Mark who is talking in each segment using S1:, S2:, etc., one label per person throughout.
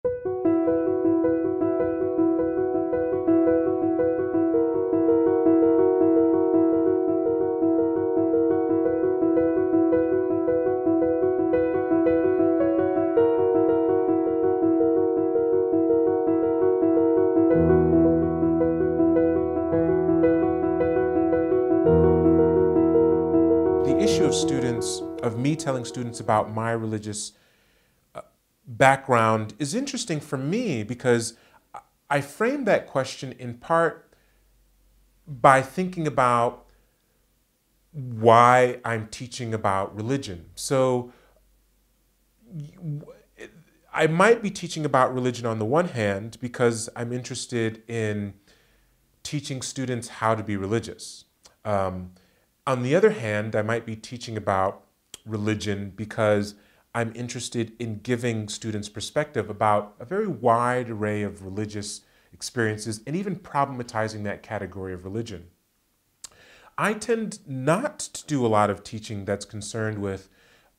S1: The issue of me telling students about my religious background is interesting for me because I frame that question in part by thinking about why I'm teaching about religion. So I might be teaching about religion on the one hand because I'm interested in teaching students how to be religious. On the other hand, I might be teaching about religion because I'm interested in giving students perspective about a very wide array of religious experiences and even problematizing that category of religion. I tend not to do a lot of teaching that's concerned with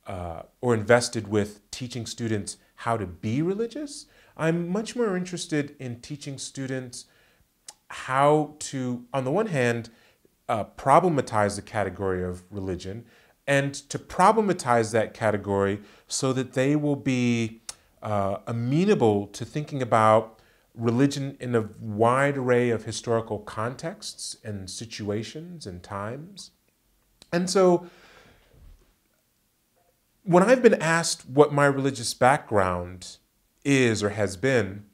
S1: or invested with teaching students how to be religious. I'm much more interested in teaching students how to, on the one hand, problematize the category of religion and to problematize that category so that they will be amenable to thinking about religion in a wide array of historical contexts and situations and times. And so when I've been asked what my religious background is or has been,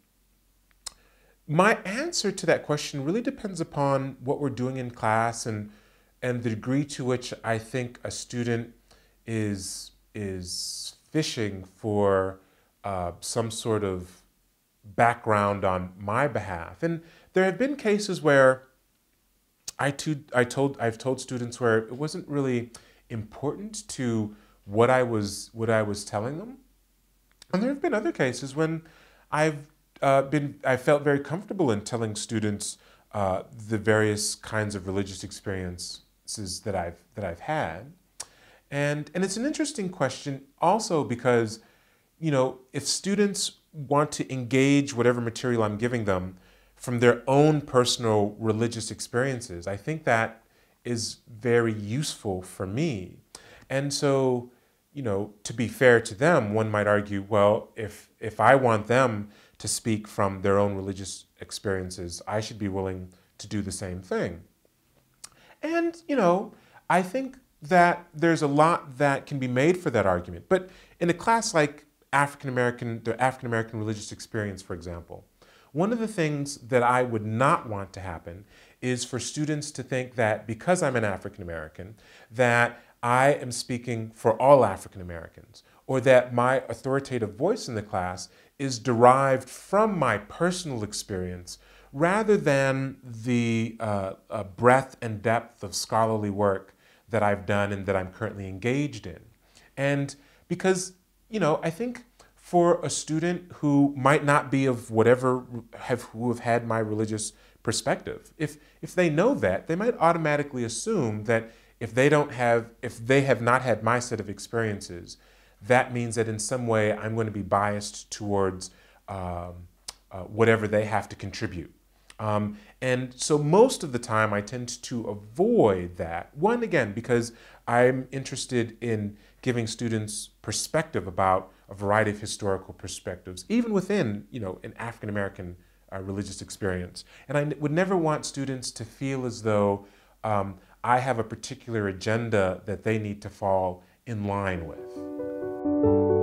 S1: my answer to that question really depends upon what we're doing in class and the degree to which I think a student is fishing for some sort of background on my behalf. And there have been cases where I've told students where it wasn't really important to what I was telling them. And there have been other cases when I felt very comfortable in telling students the various kinds of religious experiences that I've had, and it's an interesting question also because, you know, if students want to engage whatever material I'm giving them from their own personal religious experiences, I think that is very useful for me, and so, you know, to be fair to them, one might argue, well, if I want them to speak from their own religious experiences, I should be willing to do the same thing. And, you know, I think that there's a lot that can be made for that argument. But in a class like the African American religious experience, for example, one of the things that I would not want to happen is for students to think that because I'm an African American, that I am speaking for all African Americans, or that my authoritative voice in the class is derived from my personal experience rather than the breadth and depth of scholarly work that I've done and that I'm currently engaged in. And because, you know, I think for a student who might not be of whatever, who have had my religious perspective, if they know that, they might automatically assume that if they have not had my set of experiences, that means that in some way I'm going to be biased towards whatever they have to contribute. And so most of the time I tend to avoid that. One, again, because I'm interested in giving students perspective about a variety of historical perspectives, even within, you know, an African American religious experience. And I would never want students to feel as though I have a particular agenda that they need to fall in line with.